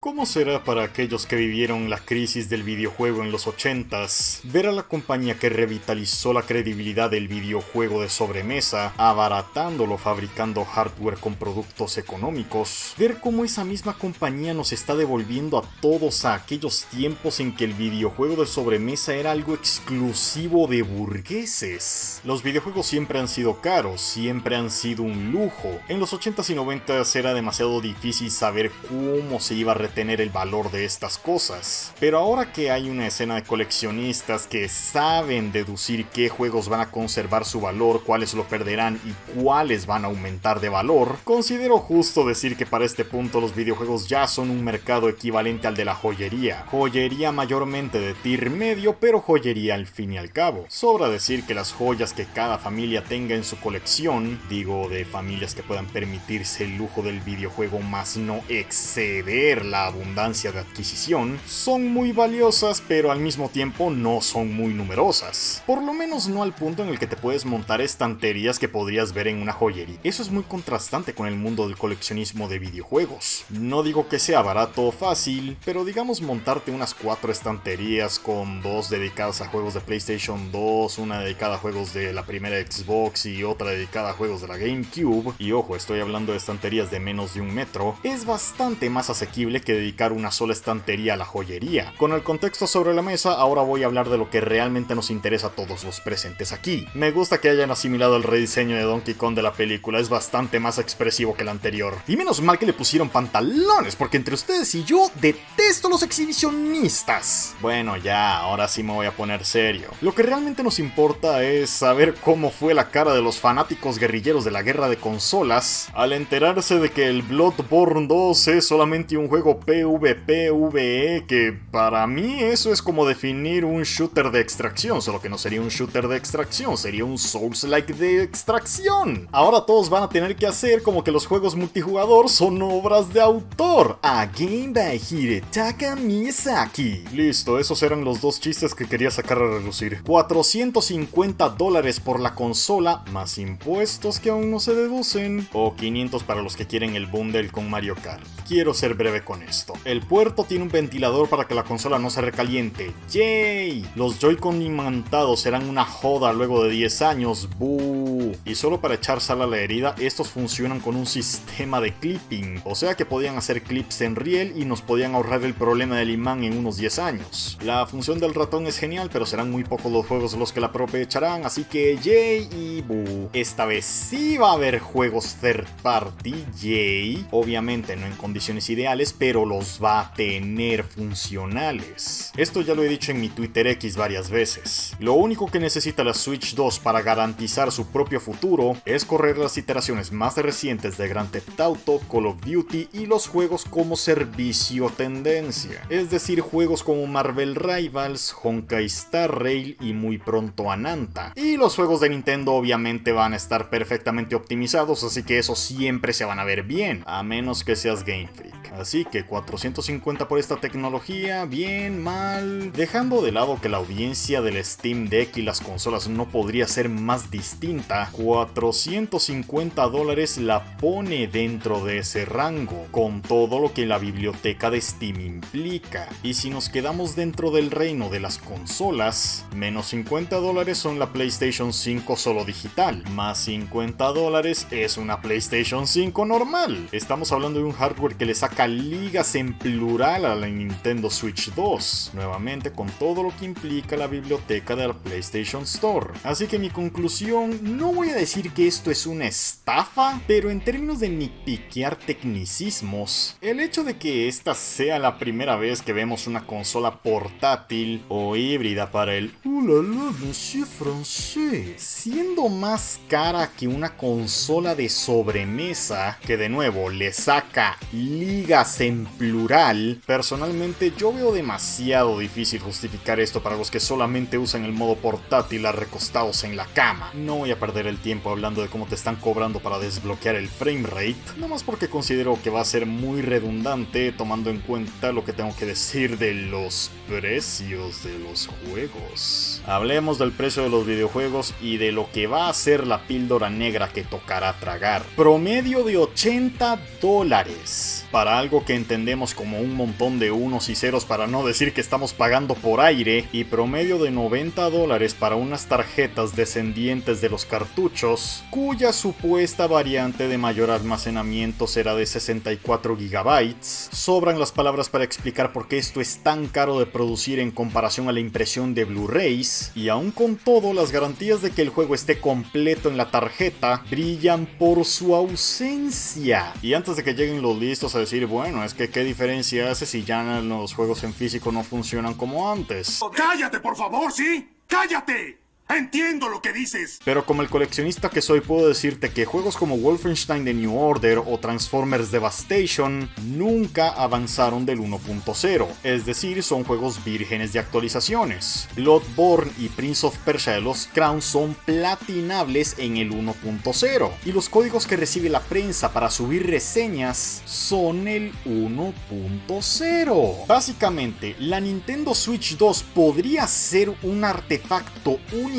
¿Cómo será para aquellos que vivieron la crisis del videojuego en los 80s ver a la compañía que revitalizó la credibilidad del videojuego de sobremesa, abaratándolo fabricando hardware con productos económicos? Ver cómo esa misma compañía nos está devolviendo a todos a aquellos tiempos en que el videojuego de sobremesa era algo exclusivo de burgueses. Los videojuegos siempre han sido caros, siempre han sido un lujo. En los 80s y 90s era demasiado difícil saber cómo se iba a tener el valor de estas cosas. Pero ahora que hay una escena de coleccionistas que saben deducir qué juegos van a conservar su valor, cuáles lo perderán y cuáles van a aumentar de valor, considero justo decir que para este punto los videojuegos ya son un mercado equivalente al de la joyería. Joyería mayormente de tier medio, pero joyería al fin y al cabo. Sobra decir que las joyas que cada familia tenga en su colección, digo de familias que puedan permitirse el lujo del videojuego más no exceder la abundancia de adquisición, son muy valiosas, pero al mismo tiempo no son muy numerosas. Por lo menos no al punto en el que te puedes montar estanterías que podrías ver en una joyería. Eso es muy contrastante con el mundo del coleccionismo de videojuegos. No digo que sea barato o fácil, pero digamos montarte unas 4 estanterías con 2 dedicadas a juegos de PlayStation 2, una dedicada a juegos de la primera Xbox y otra dedicada a juegos de la GameCube, y ojo, estoy hablando de estanterías de menos de 1 metro, es bastante más asequible que dedicar una sola estantería a la joyería. Con el contexto sobre la mesa, ahora voy a hablar de lo que realmente nos interesa a todos los presentes aquí. Me gusta que hayan asimilado el rediseño de Donkey Kong de la película, es bastante más expresivo que el anterior. Y menos mal que le pusieron pantalones, porque entre ustedes y yo detesto los exhibicionistas. Bueno, ya, ahora sí me voy a poner serio. Lo que realmente nos importa es saber cómo fue la cara de los fanáticos guerrilleros de la guerra de consolas al enterarse de que el Bloodborne 2 es solamente un juego PvPvE, que para mí eso es como definir un shooter de extracción, solo que no sería un shooter de extracción, sería un Souls-like de extracción. Ahora todos van a tener que hacer como que los juegos multijugador son obras de autor. A Game by Hidetaka Miyazaki. Listo, esos eran los dos chistes que quería sacar a relucir. $450 por la consola, más impuestos que aún no se deducen, o 500 para los que quieren el bundle con Mario Kart. Quiero ser breve con esto. El puerto tiene un ventilador para que la consola no se recaliente. ¡Yay! Los Joy-Con imantados serán una joda luego de 10 años. ¡Buu! Y solo para echar sal a la herida, estos funcionan con un sistema de clipping. O sea que podían hacer clips en riel y nos podían ahorrar el problema del imán en unos 10 años. La función del ratón es genial, pero serán muy pocos los juegos los que la aprovecharán, así que yay y buu. Esta vez sí va a haber juegos third party, yay. Obviamente no en condiciones ideales, pero los va a tener funcionales. Esto ya lo he dicho en mi Twitter X varias veces. Lo único que necesita la Switch 2 para garantizar su propio futuro es correr las iteraciones más recientes de Grand Theft Auto, Call of Duty y los juegos como servicio tendencia. Es decir, juegos como Marvel Rivals, Honkai Star Rail y muy pronto Ananta. Y los juegos de Nintendo obviamente van a estar perfectamente optimizados, así que esos siempre se van a ver bien, a menos que seas Game Freak. Así que 450 por esta tecnología, bien, mal. Dejando de lado que la audiencia del Steam Deck y las consolas no podría ser más distinta, $450 la pone dentro de ese rango, con todo lo que la biblioteca de Steam implica. Y si nos quedamos dentro del reino de las consolas, menos $50 son la PlayStation 5 solo digital, más $50 es una PlayStation 5 normal. Estamos hablando de un hardware que le saca ligas en plural a la Nintendo Switch 2, nuevamente con todo lo que implica la biblioteca de la PlayStation Store. Así que mi conclusión, no voy a decir que esto es una estafa, pero en términos de nitpickear tecnicismos, el hecho de que esta sea la primera vez que vemos una consola portátil o híbrida para el la la, monsieur français, siendo más cara que una consola de sobremesa, que de nuevo le saca ligas en plural, personalmente yo veo demasiado difícil justificar esto para los que solamente usan el modo portátil recostados en la cama. No voy a perder el tiempo hablando de cómo te están cobrando para desbloquear el framerate, nomás porque considero que va a ser muy redundante tomando en cuenta lo que tengo que decir de los precios de los juegos. Hablemos del precio de los videojuegos y de lo que va a ser la píldora negra que tocará tragar. Promedio de $80 para algo que en entendemos como un montón de unos y ceros para no decir que estamos pagando por aire, y promedio de $90 para unas tarjetas descendientes de los cartuchos, cuya supuesta variante de mayor almacenamiento será de 64 GB, sobran las palabras para explicar por qué esto es tan caro de producir en comparación a la impresión de Blu-rays, y aún con todo, las garantías de que el juego esté completo en la tarjeta brillan por su ausencia. Y antes de que lleguen los listos a decir, bueno, es que qué diferencia hace si ya los juegos en físico no funcionan como antes. ¡Cállate, por favor, sí! ¡Cállate! Entiendo lo que dices. Pero como el coleccionista que soy, puedo decirte que juegos como Wolfenstein The New Order o Transformers Devastation nunca avanzaron del 1.0, es decir, son juegos vírgenes de actualizaciones. Bloodborne y Prince of Persia The Lost Crown son platinables en el 1.0, y los códigos que recibe la prensa para subir reseñas son el 1.0. Básicamente, la Nintendo Switch 2 podría ser un artefacto únicamente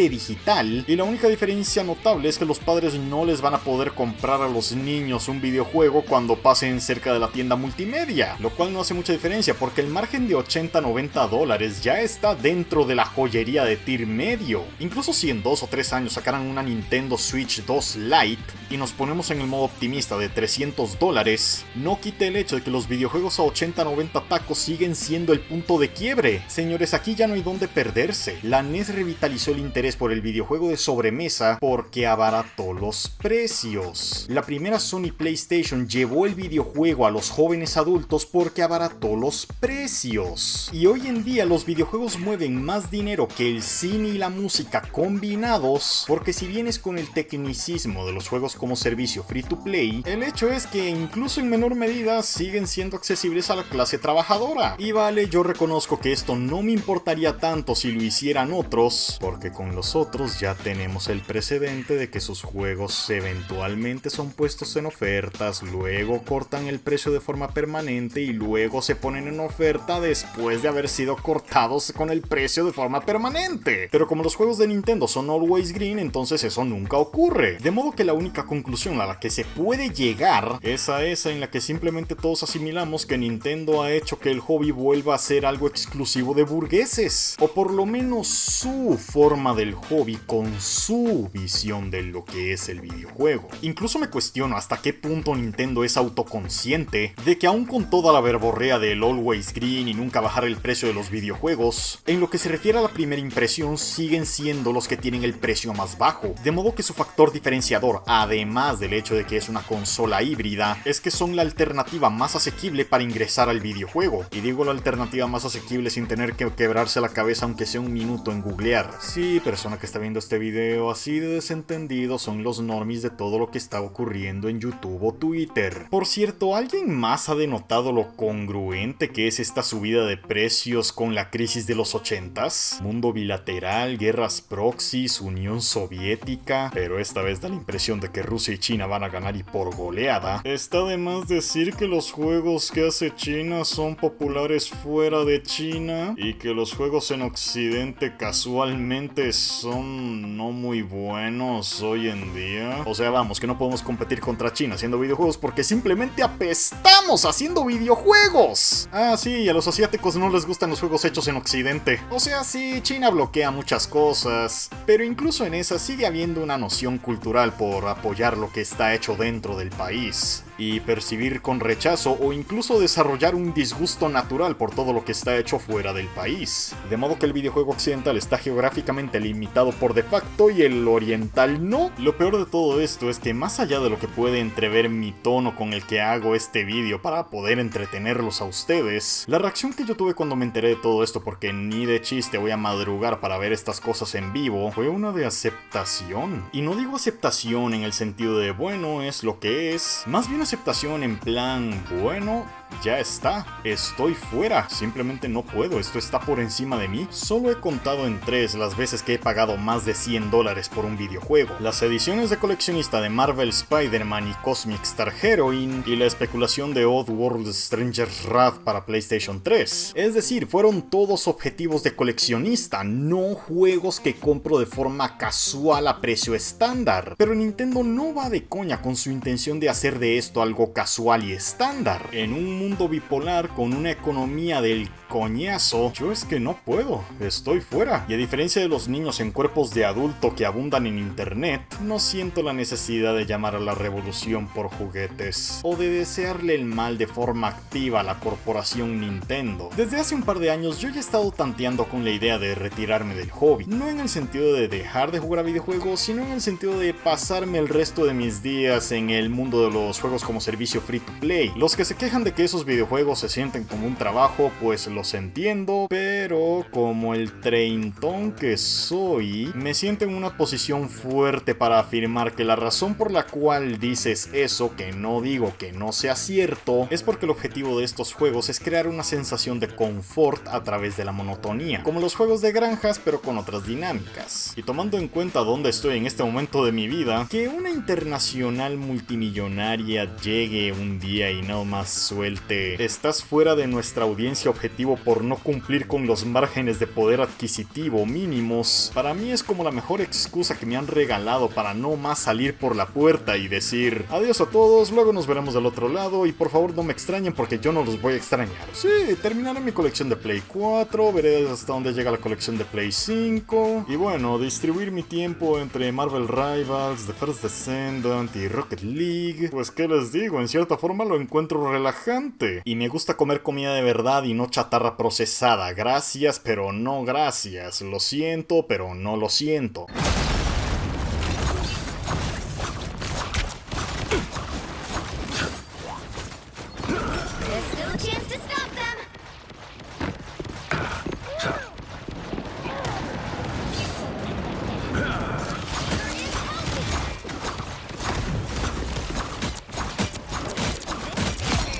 digital, y la única diferencia notable es que los padres no les van a poder comprar a los niños un videojuego cuando pasen cerca de la tienda multimedia, lo cual no hace mucha diferencia porque el margen de $80-90 ya está dentro de la joyería de tier medio. Incluso si en 2 o 3 años sacaran una Nintendo Switch 2 Lite y nos ponemos en el modo optimista de $300, no quita el hecho de que los videojuegos a 80-90 tacos siguen siendo el punto de quiebre. Señores, aquí ya no hay donde perderse. La NES revitalizó el interés por el videojuego de sobremesa porque abarató los precios. La primera Sony PlayStation llevó el videojuego a los jóvenes adultos porque abarató los precios. Y hoy en día los videojuegos mueven más dinero que el cine y la música combinados, porque si vienes con el tecnicismo de los juegos como servicio free to play, el hecho es que incluso en menor medida siguen siendo accesibles a la clase trabajadora. Y vale, yo reconozco que esto no me importaría tanto si lo hicieran otros, porque con los otros ya tenemos el precedente de que sus juegos eventualmente son puestos en ofertas, luego cortan el precio de forma permanente y luego se ponen en oferta después de haber sido cortados con el precio de forma permanente. Pero como los juegos de Nintendo son always green, entonces eso nunca ocurre. De modo que la única conclusión a la que se puede llegar es a esa en la que simplemente todos asimilamos que Nintendo ha hecho que el hobby vuelva a ser algo exclusivo de burgueses, o por lo menos su forma del hobby con su visión de lo que es el videojuego. Incluso me cuestiono hasta qué punto Nintendo es autoconsciente de que aún con toda la verborrea del always green y nunca bajar el precio de los videojuegos, en lo que se refiere a la primera impresión siguen siendo los que tienen el precio más bajo, de modo que su factor diferenciador, además del hecho de que es una consola híbrida, es que son la alternativa más asequible para ingresar al videojuego. Y digo la alternativa más asequible sin tener que quebrarse la cabeza aunque sea un minuto en googlear. Sí, persona que está viendo este video, así de desentendido son los normies de todo lo que está ocurriendo en YouTube o Twitter. Por cierto, ¿alguien más ha denotado lo congruente que es esta subida de precios con la crisis de los 80s? Mundo bilateral, guerras proxies, Unión Soviética, pero esta vez da la impresión de que Rusia y China van a ganar y por goleada. Está de más decir que los juegos que hace China son populares fuera de China y que los juegos en Occidente casualmente son no muy buenos hoy en día. O sea, vamos, que no podemos competir contra China haciendo videojuegos porque simplemente apestamos haciendo videojuegos. Ah, sí, y a los asiáticos no les gustan los juegos hechos en Occidente. O sea, sí, China bloquea muchas cosas, pero incluso en esa sigue habiendo una noción cultural por apoyar lo que está hecho dentro del país y percibir con rechazo o incluso desarrollar un disgusto natural por todo lo que está hecho fuera del país. De modo que el videojuego occidental está geográficamente limitado por de facto y el oriental no. Lo peor de todo esto es que más allá de lo que puede entrever mi tono con el que hago este vídeo para poder entretenerlos a ustedes, la reacción que yo tuve cuando me enteré de todo esto, porque ni de chiste voy a madrugar para ver estas cosas en vivo, fue una de aceptación. Y no digo aceptación en el sentido de bueno, es lo que es, más bien aceptación en plan, bueno, ya está, estoy fuera, simplemente no puedo, esto está por encima de mí. Solo he contado en 3 las veces que he pagado más de $100 por un videojuego: las ediciones de coleccionista de Marvel Spider-Man y Cosmic Star Heroine, y la especulación de Oddworld Stranger's Wrath para PlayStation 3. Es decir, fueron todos objetivos de coleccionista, no juegos que compro de forma casual a precio estándar. Pero Nintendo no va de coña con su intención de hacer de esto algo casual y estándar. En un mundo bipolar con una economía del coñazo, yo es que no puedo, estoy fuera. Y a diferencia de los niños en cuerpos de adulto que abundan en internet, no siento la necesidad de llamar a la revolución por juguetes, o de desearle el mal de forma activa a la corporación Nintendo. Desde hace un par de años yo ya he estado tanteando con la idea de retirarme del hobby, no en el sentido de dejar de jugar a videojuegos, sino en el sentido de pasarme el resto de mis días en el mundo de los juegos como servicio free to play. Los que se quejan de que esos videojuegos se sienten como un trabajo, pues los entiendo, pero como el treintón que soy, me siento en una posición fuerte para afirmar que la razón por la cual dices eso, que no digo que no sea cierto, es porque el objetivo de estos juegos es crear una sensación de confort a través de la monotonía, como los juegos de granjas pero con otras dinámicas. Y tomando en cuenta dónde estoy en este momento de mi vida, que una internacional multimillonaria llegue un día y no más suelte: estás fuera de nuestra audiencia objetivo por no cumplir con los márgenes de poder adquisitivo mínimos, para mí es como la mejor excusa que me han regalado para no más salir por la puerta y decir adiós a todos, luego nos veremos del otro lado y por favor no me extrañen porque yo no los voy a extrañar. Sí, terminaré mi colección de Play 4, veré hasta dónde llega la colección de Play 5 y bueno, distribuir mi tiempo entre Marvel Rivals, The First Descendant y Rocket League. Pues qué les digo, en cierta forma lo encuentro relajante y me gusta comer comida de verdad y no chatarra procesada. Gracias, pero no gracias. Lo siento, pero no lo siento.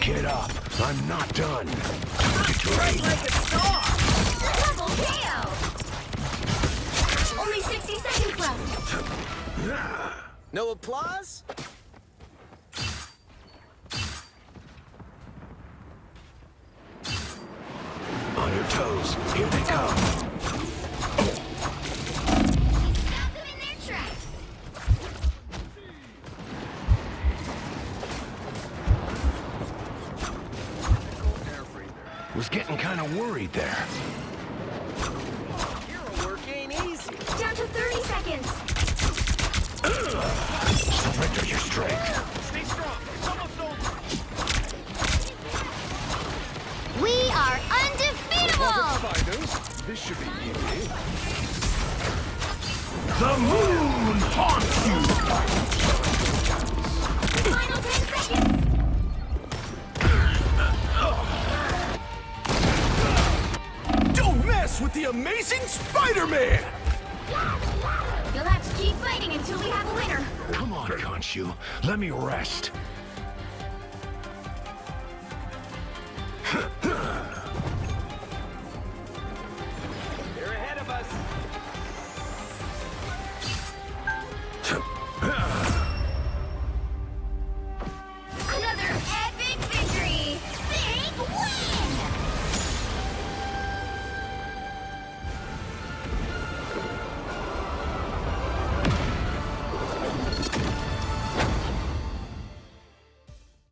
Get up. I'm not done. Strike like a star! Double KO! Only 60 seconds left. No applause? On your toes. Here they come. Stop them in their tracks. Was getting kind of worried there. Hero work ain't easy. Down to 30 seconds. Surrender your strength. Stay strong. It's almost over. We are undefeatable! Fighters, this should be easy. The moon haunts you! Final 10 seconds. Don't mess with the amazing Spider-Man! You'll have to keep fighting until we have a winner. Come on, Khonshu. Let me rest.